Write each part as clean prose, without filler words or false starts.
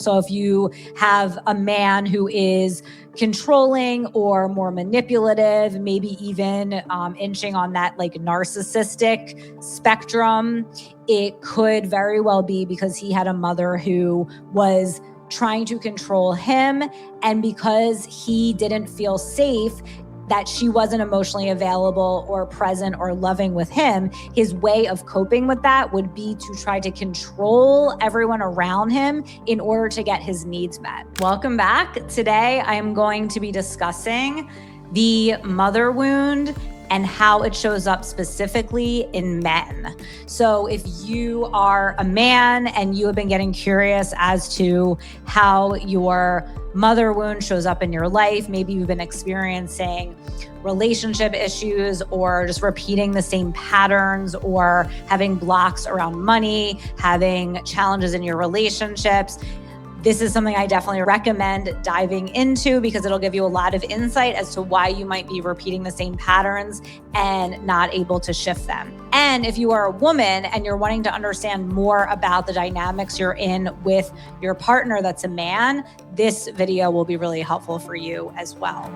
So if you have a man who is controlling or more manipulative, maybe even inching on that like narcissistic spectrum, it could very well be because he had a mother who was trying to control him. And because he didn't feel safe, that she wasn't emotionally available or present or loving with him, his way of coping with that would be to try to control everyone around him in order to get his needs met. Welcome back. Today, I am going to be discussing the mother wound and how it shows up specifically in men. So if you are a man and you have been getting curious as to how your mother wound shows up in your life, maybe you've been experiencing relationship issues or just repeating the same patterns or having blocks around money, having challenges in your relationships, this is something I definitely recommend diving into because it'll give you a lot of insight as to why you might be repeating the same patterns and not able to shift them. And if you are a woman and you're wanting to understand more about the dynamics you're in with your partner that's a man, this video will be really helpful for you as well.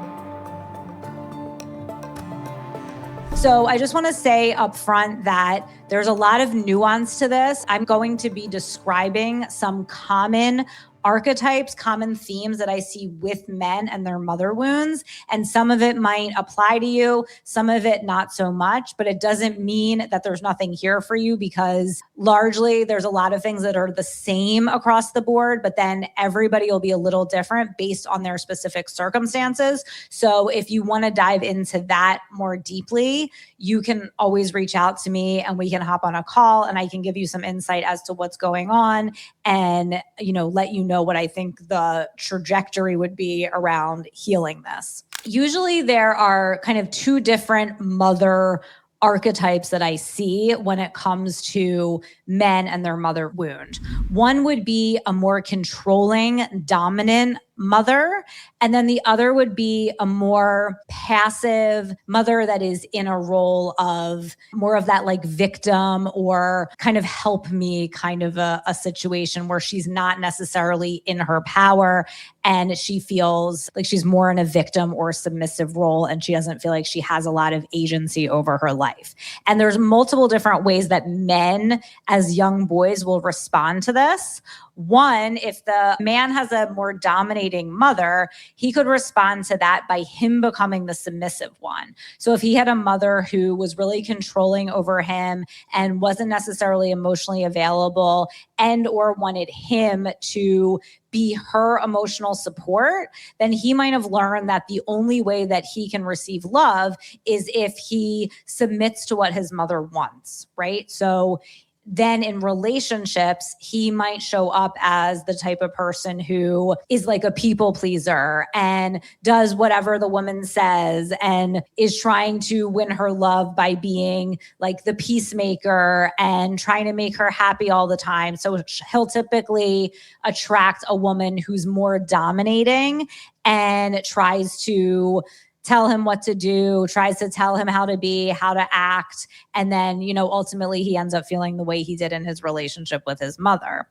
So I just want to say up front that there's a lot of nuance to this. I'm going to be describing some common archetypes, common themes that I see with men and their mother wounds. And some of it might apply to you, some of it not so much, but it doesn't mean that there's nothing here for you because largely there's a lot of things that are the same across the board, but then everybody will be a little different based on their specific circumstances. So if you want to dive into that more deeply, you can always reach out to me and we can hop on a call and I can give you some insight as to what's going on and, let you know what I think the trajectory would be around healing this. Usually there are kind of two different mother archetypes that I see when it comes to men and their mother wound. One would be a more controlling, dominant mother, and then the other would be a more passive mother that is in a role of more of that like victim or kind of help me kind of a situation where she's not necessarily in her power and she feels like she's more in a victim or submissive role and she doesn't feel like she has a lot of agency over her life. And there's multiple different ways that men as young boys will respond to this. One, if the man has a more dominating mother, he could respond to that by him becoming the submissive one. So if he had a mother who was really controlling over him and wasn't necessarily emotionally available and or wanted him to be her emotional support, then he might have learned that the only way that he can receive love is if he submits to what his mother wants, right? So then in relationships, he might show up as the type of person who is like a people pleaser and does whatever the woman says and is trying to win her love by being like the peacemaker and trying to make her happy all the time. So he'll typically attract a woman who's more dominating and tries to tell him what to do, tries to tell him how to be, how to act. And then, ultimately he ends up feeling the way he did in his relationship with his mother.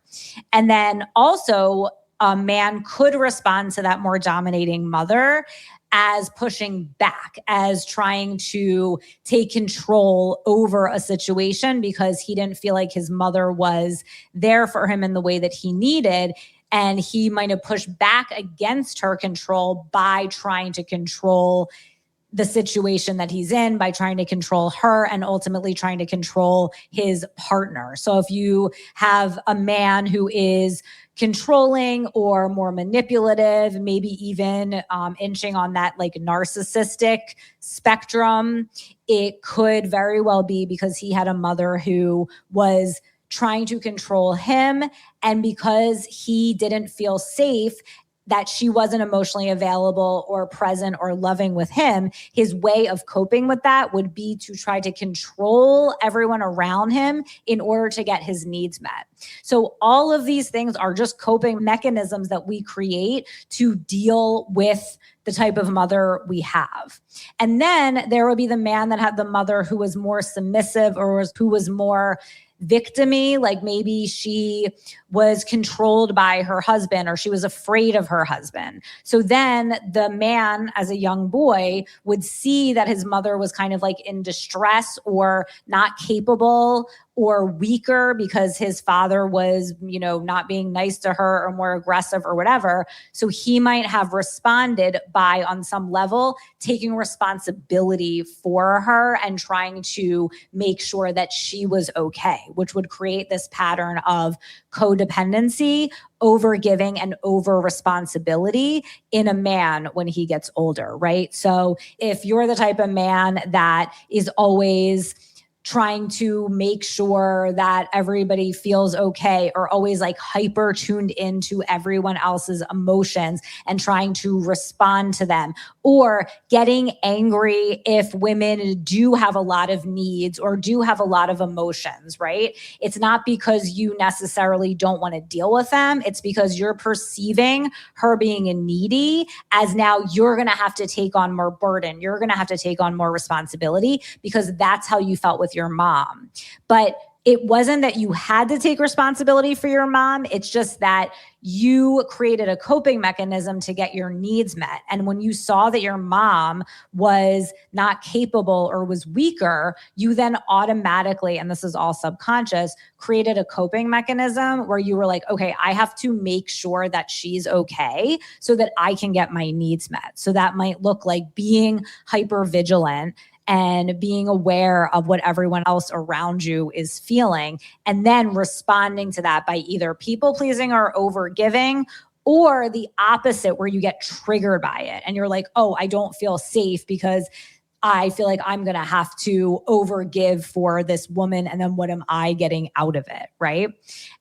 And then also a man could respond to that more dominating mother as pushing back, as trying to take control over a situation because he didn't feel like his mother was there for him in the way that he needed. And he might have pushed back against her control by trying to control the situation that he's in, by trying to control her and ultimately trying to control his partner. So if you have a man who is controlling or more manipulative, maybe even inching on that like narcissistic spectrum, it could very well be because he had a mother who was trying to control him. And because he didn't feel safe, that she wasn't emotionally available or present or loving with him, his way of coping with that would be to try to control everyone around him in order to get his needs met. So all of these things are just coping mechanisms that we create to deal with the type of mother we have. And then there would be the man that had the mother who was more submissive or who was more victimy, like maybe she was controlled by her husband or she was afraid of her husband. So then the man, as a young boy, would see that his mother was kind of like in distress or not capable or weaker because his father was, not being nice to her or more aggressive or whatever. So he might have responded by, on some level, taking responsibility for her and trying to make sure that she was okay, which would create this pattern of codependency, over giving, and over responsibility in a man when he gets older, right? So if you're the type of man that is always trying to make sure that everybody feels okay, or always like hyper tuned into everyone else's emotions and trying to respond to them, or getting angry if women do have a lot of needs or do have a lot of emotions, right? It's not because you necessarily don't want to deal with them. It's because you're perceiving her being a needy as now you're going to have to take on more burden. You're going to have to take on more responsibility because that's how you felt with your mom. But it wasn't that you had to take responsibility for your mom. It's just that you created a coping mechanism to get your needs met. And when you saw that your mom was not capable or was weaker, you then automatically, and this is all subconscious, created a coping mechanism where you were like, okay, I have to make sure that she's okay so that I can get my needs met. So that might look like being hyper vigilant and being aware of what everyone else around you is feeling, and then responding to that by either people pleasing or over giving, or the opposite where you get triggered by it and you're like, oh, I don't feel safe because I feel like I'm going to have to overgive for this woman. And then what am I getting out of it? Right.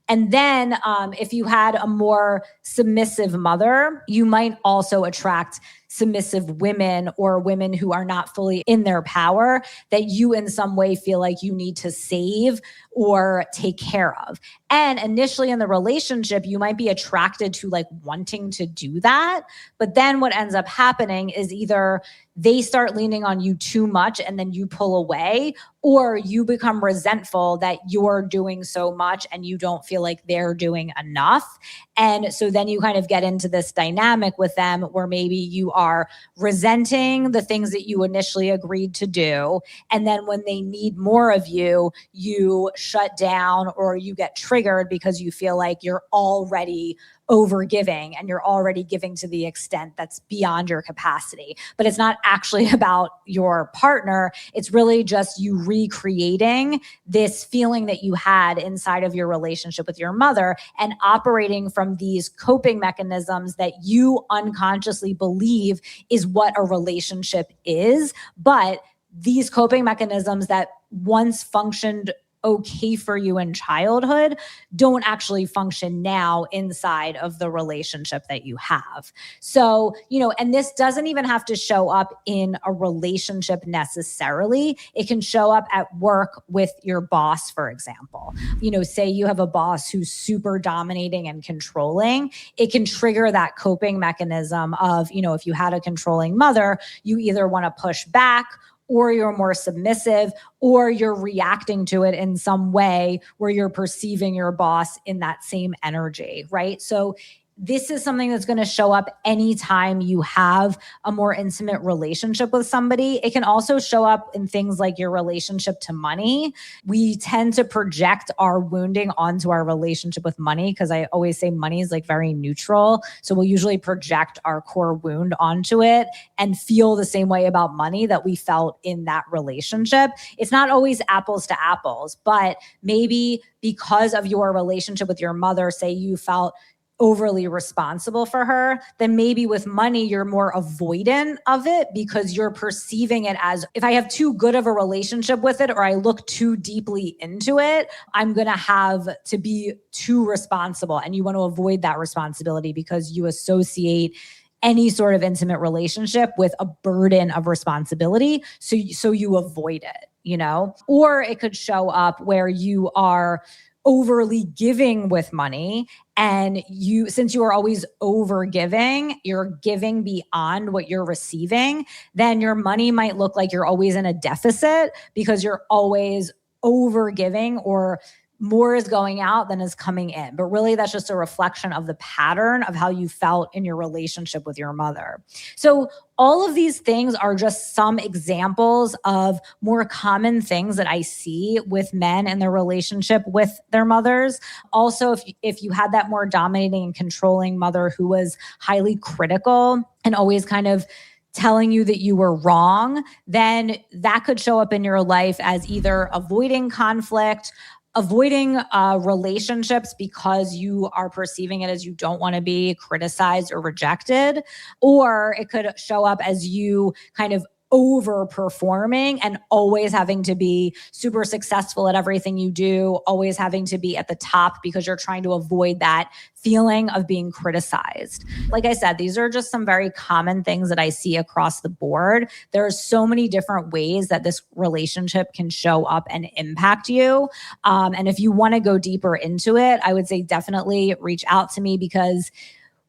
And then if you had a more submissive mother, you might also attract submissive women or women who are not fully in their power that you in some way feel like you need to save or take care of. And initially in the relationship, you might be attracted to like wanting to do that. But then what ends up happening is either they start leaning on you too much and then you pull away, or you become resentful that you're doing so much and you don't feel like they're doing enough. And so then you kind of get into this dynamic with them where maybe you are resenting the things that you initially agreed to do. And then when they need more of you, you shut down or you get triggered because you feel like you're already over giving and you're already giving to the extent that's beyond your capacity. But it's not actually about your partner. It's really just you recreating this feeling that you had inside of your relationship with your mother and operating from these coping mechanisms that you unconsciously believe is what a relationship is. But these coping mechanisms that once functioned okay for you in childhood don't actually function now inside of the relationship that you have. So, and this doesn't even have to show up in a relationship necessarily. It can show up at work with your boss, for example. Say you have a boss who's super dominating and controlling. It can trigger that coping mechanism of, if you had a controlling mother, you either want to push back, or you're more submissive, or you're reacting to it in some way where you're perceiving your boss in that same energy, right? So this is something that's going to show up anytime you have a more intimate relationship with somebody. It can also show up in things like your relationship to money. We tend to project our wounding onto our relationship with money because I always say money is like very neutral. So we'll usually project our core wound onto it and feel the same way about money that we felt in that relationship. It's not always apples to apples, but maybe because of your relationship with your mother, say you felt overly responsible for her, then maybe with money, you're more avoidant of it because you're perceiving it as, if I have too good of a relationship with it or I look too deeply into it, I'm going to have to be too responsible. And you want to avoid that responsibility because you associate any sort of intimate relationship with a burden of responsibility. So you avoid it, or it could show up where you are overly giving with money. And since you are always over giving, you're giving beyond what you're receiving, then your money might look like you're always in a deficit because you're always over giving or more is going out than is coming in. But really, that's just a reflection of the pattern of how you felt in your relationship with your mother. So all of these things are just some examples of more common things that I see with men in their relationship with their mothers. Also, if you had that more dominating and controlling mother who was highly critical and always kind of telling you that you were wrong, then that could show up in your life as either avoiding conflict, avoiding relationships because you are perceiving it as you don't want to be criticized or rejected, or it could show up as you kind of overperforming and always having to be super successful at everything you do, always having to be at the top because you're trying to avoid that feeling of being criticized. Like I said, these are just some very common things that I see across the board. There are so many different ways that this relationship can show up and impact you. And if you want to go deeper into it, I would say definitely reach out to me, because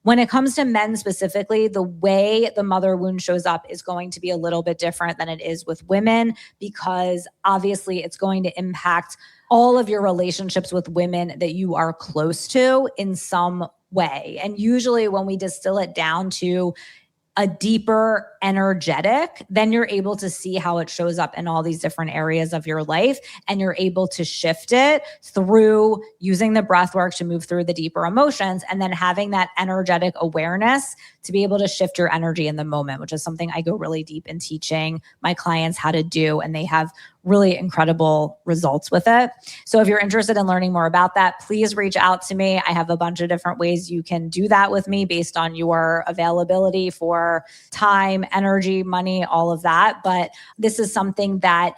when it comes to men specifically, the way the mother wound shows up is going to be a little bit different than it is with women, because obviously it's going to impact all of your relationships with women that you are close to in some way. And usually when we distill it down to a deeper energetic, then you're able to see how it shows up in all these different areas of your life. And you're able to shift it through using the breath work to move through the deeper emotions, and then having that energetic awareness to be able to shift your energy in the moment, which is something I go really deep in teaching my clients how to do. And they have really incredible results with it. So if you're interested in learning more about that, please reach out to me. I have a bunch of different ways you can do that with me based on your availability for time, energy, money, all of that. But this is something that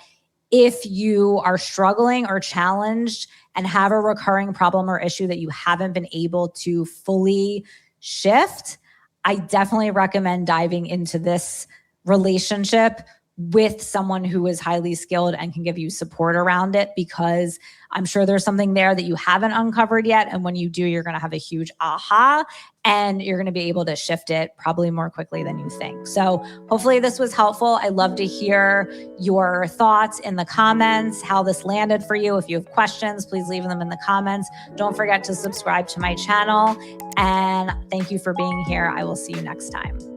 if you are struggling or challenged and have a recurring problem or issue that you haven't been able to fully shift, I definitely recommend diving into this relationship with someone who is highly skilled and can give you support around it, because I'm sure there's something there that you haven't uncovered yet. And when you do, you're going to have a huge aha, and you're going to be able to shift it probably more quickly than you think. So hopefully this was helpful. I love to hear your thoughts in the comments, how this landed for you. If you have questions, please leave them in the comments. Don't forget to subscribe to my channel. And thank you for being here. I will see you next time.